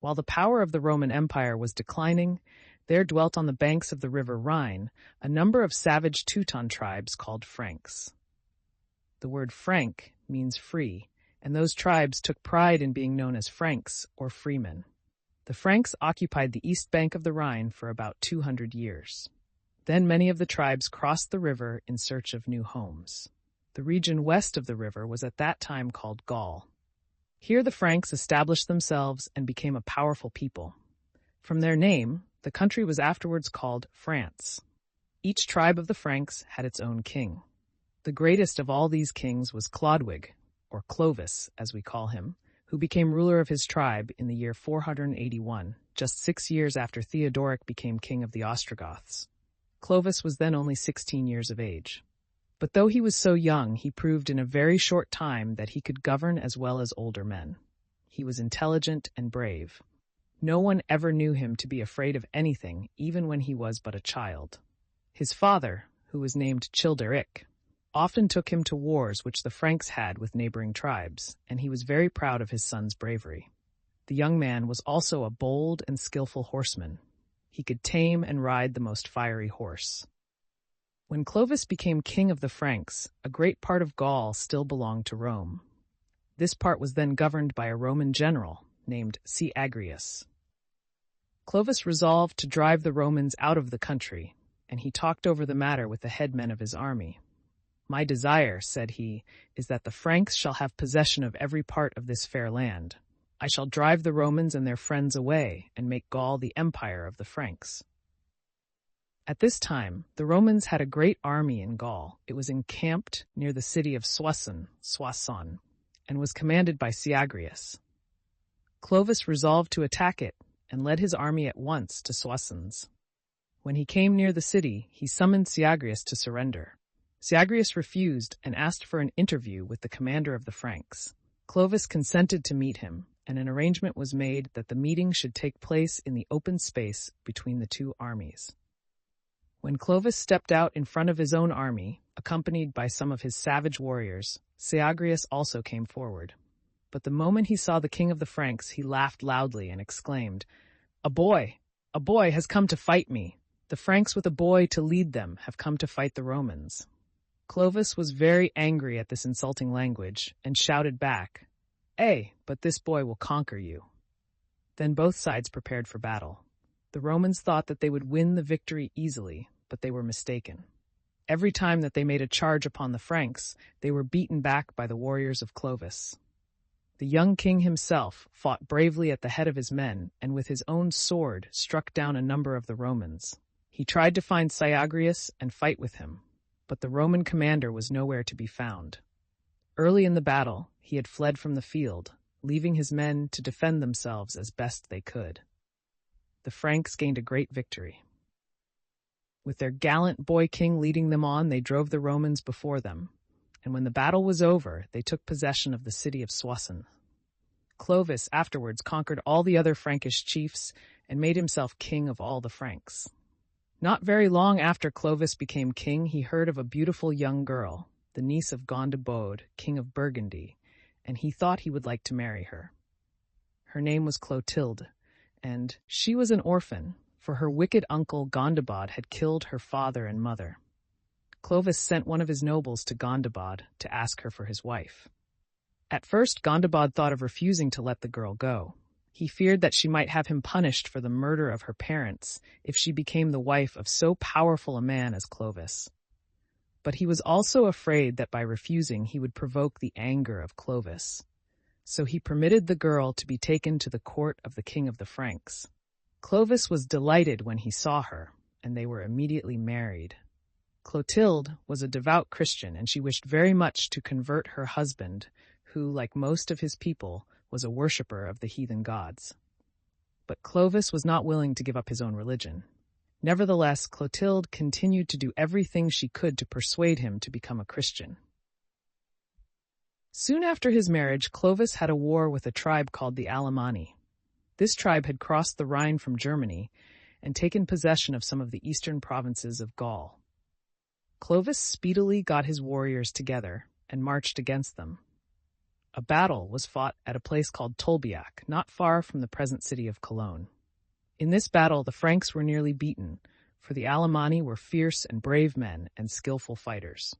While the power of the Roman Empire was declining, there dwelt on the banks of the river Rhine a number of savage Teuton tribes called Franks. The word Frank means free, and those tribes took pride in being known as Franks or freemen. The Franks occupied the east bank of the Rhine for about 200 years. Then many of the tribes crossed the river in search of new homes. The region west of the river was at that time called Gaul. Here the Franks established themselves and became a powerful people. From their name, the country was afterwards called France. Each tribe of the Franks had its own king. The greatest of all these kings was Chlodwig, or Clovis, as we call him, who became ruler of his tribe in the year 481, just 6 years after Theodoric became king of the Ostrogoths. Clovis was then only 16 years of age. But though he was so young, he proved in a very short time that he could govern as well as older men. He was intelligent and brave. No one ever knew him to be afraid of anything, even when he was but a child. His father, who was named Childeric, often took him to wars which the Franks had with neighboring tribes, and he was very proud of his son's bravery. The young man was also a bold and skillful horseman. He could tame and ride the most fiery horse. When Clovis became king of the Franks, a great part of Gaul still belonged to Rome. This part was then governed by a Roman general named Syagrius. Clovis resolved to drive the Romans out of the country, and he talked over the matter with the headmen of his army. "My desire," said he, "is that the Franks shall have possession of every part of this fair land. I shall drive the Romans and their friends away and make Gaul the empire of the Franks." At this time, the Romans had a great army in Gaul. It was encamped near the city of Soissons, and was commanded by Syagrius. Clovis resolved to attack it and led his army at once to Soissons. When he came near the city, he summoned Syagrius to surrender. Syagrius refused and asked for an interview with the commander of the Franks. Clovis consented to meet him, and an arrangement was made that the meeting should take place in the open space between the two armies. When Clovis stepped out in front of his own army, accompanied by some of his savage warriors, Syagrius also came forward. But the moment he saw the king of the Franks, he laughed loudly and exclaimed, A boy has come to fight me. The Franks with a boy to lead them have come to fight the Romans." Clovis was very angry at this insulting language and shouted back, but this boy will conquer you." Then both sides prepared for battle. The Romans thought that they would win the victory easily, but they were mistaken. Every time that they made a charge upon the Franks, they were beaten back by the warriors of Clovis. The young king himself fought bravely at the head of his men, and with his own sword struck down a number of the Romans. He tried to find Syagrius and fight with him, but the Roman commander was nowhere to be found. Early in the battle, he had fled from the field, leaving his men to defend themselves as best they could. The Franks gained a great victory. With their gallant boy king leading them on, they drove the Romans before them, and when the battle was over, they took possession of the city of Soissons. Clovis afterwards conquered all the other Frankish chiefs and made himself king of all the Franks. Not very long after Clovis became king, he heard of a beautiful young girl, the niece of Gondebaud, king of Burgundy, and he thought he would like to marry her. Her name was Clotilde, and she was an orphan, for her wicked uncle Gondebaud had killed her father and mother. Clovis sent one of his nobles to Gondebaud to ask her for his wife. At first, Gondebaud thought of refusing to let the girl go. He feared that she might have him punished for the murder of her parents if she became the wife of so powerful a man as Clovis. But he was also afraid that by refusing he would provoke the anger of Clovis. So he permitted the girl to be taken to the court of the king of the Franks. Clovis was delighted when he saw her, and they were immediately married. Clotilde was a devout Christian, and she wished very much to convert her husband, who, like most of his people, was a worshipper of the heathen gods. But Clovis was not willing to give up his own religion. Nevertheless, Clotilde continued to do everything she could to persuade him to become a Christian. Soon after his marriage, Clovis had a war with a tribe called the Alemanni. This tribe had crossed the Rhine from Germany and taken possession of some of the eastern provinces of Gaul. Clovis speedily got his warriors together and marched against them. A battle was fought at a place called Tolbiac, not far from the present city of Cologne. In this battle, the Franks were nearly beaten, for the Alemanni were fierce and brave men and skillful fighters.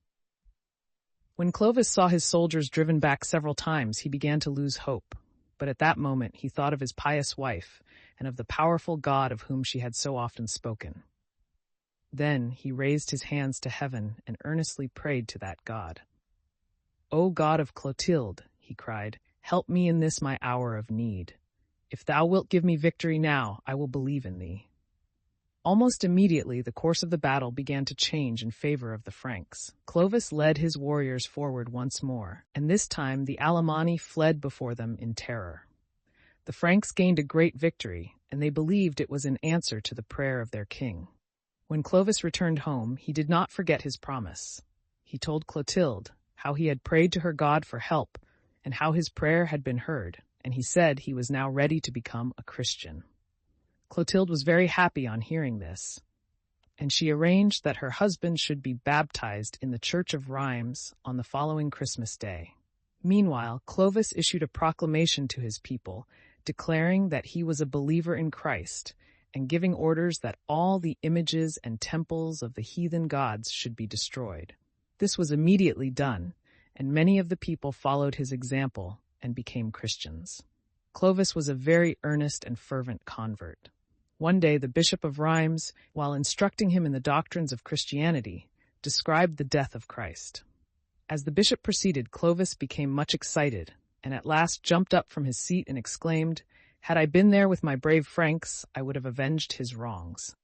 When Clovis saw his soldiers driven back several times, he began to lose hope. But at that moment he thought of his pious wife and of the powerful God of whom she had so often spoken. Then he raised his hands to heaven and earnestly prayed to that God. "O God of Clotilde," he cried, "help me in this my hour of need. If thou wilt give me victory now, I will believe in thee." Almost immediately the course of the battle began to change in favor of the Franks. Clovis led his warriors forward once more, and this time the Alemanni fled before them in terror. The Franks gained a great victory, and they believed it was in answer to the prayer of their king. When Clovis returned home, he did not forget his promise. He told Clotilde how he had prayed to her God for help, and how his prayer had been heard, and he said he was now ready to become a Christian. Clotilde was very happy on hearing this, and she arranged that her husband should be baptized in the Church of Rheims on the following Christmas Day. Meanwhile, Clovis issued a proclamation to his people, declaring that he was a believer in Christ, and giving orders that all the images and temples of the heathen gods should be destroyed. This was immediately done, and many of the people followed his example and became Christians. Clovis was a very earnest and fervent convert. One day the Bishop of Rheims, while instructing him in the doctrines of Christianity, described the death of Christ. As the bishop proceeded, Clovis became much excited, and at last jumped up from his seat and exclaimed, "Had I been there with my brave Franks, I would have avenged his wrongs."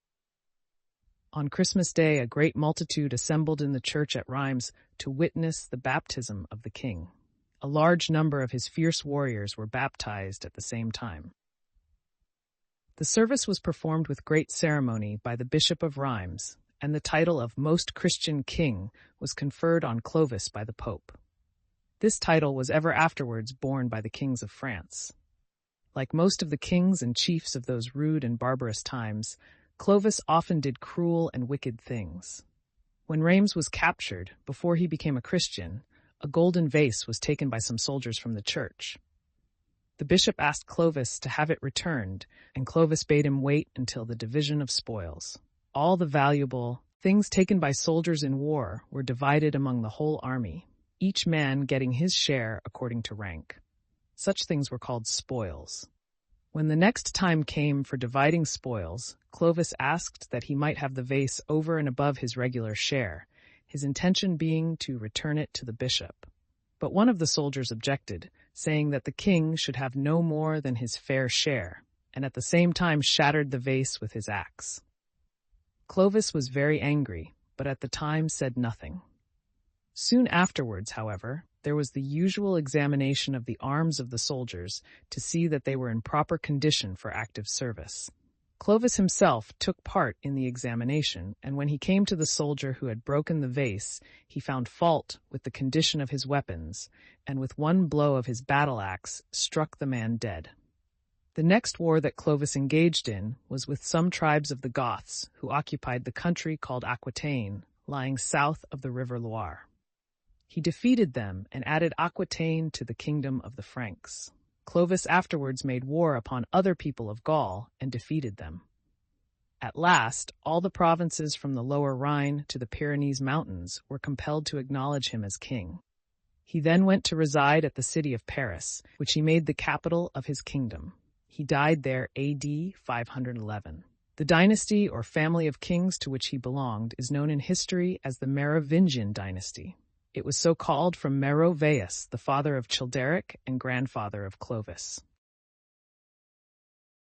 On Christmas Day, a great multitude assembled in the church at Rheims to witness the baptism of the king. A large number of his fierce warriors were baptized at the same time. The service was performed with great ceremony by the Bishop of Rheims, and the title of Most Christian King was conferred on Clovis by the Pope. This title was ever afterwards borne by the kings of France. Like most of the kings and chiefs of those rude and barbarous times, Clovis often did cruel and wicked things. When Rheims was captured, before he became a Christian, a golden vase was taken by some soldiers from the church. The bishop asked Clovis to have it returned, and Clovis bade him wait until the division of spoils. All the valuable things taken by soldiers in war were divided among the whole army, each man getting his share according to rank. Such things were called spoils. When the next time came for dividing spoils, Clovis asked that he might have the vase over and above his regular share, his intention being to return it to the bishop. But one of the soldiers objected, saying that the king should have no more than his fair share, and at the same time shattered the vase with his axe. Clovis was very angry, but at the time said nothing. Soon afterwards, however, there was the usual examination of the arms of the soldiers to see that they were in proper condition for active service. Clovis himself took part in the examination, and when he came to the soldier who had broken the vase, he found fault with the condition of his weapons, and with one blow of his battle-axe struck the man dead. The next war that Clovis engaged in was with some tribes of the Goths, who occupied the country called Aquitaine, lying south of the river Loire. He defeated them and added Aquitaine to the kingdom of the Franks. Clovis afterwards made war upon other people of Gaul and defeated them. At last, all the provinces from the lower Rhine to the Pyrenees Mountains were compelled to acknowledge him as king. He then went to reside at the city of Paris, which he made the capital of his kingdom. He died there AD 511. The dynasty or family of kings to which he belonged is known in history as the Merovingian dynasty. It was so called from Meroveus, the father of Childeric and grandfather of Clovis.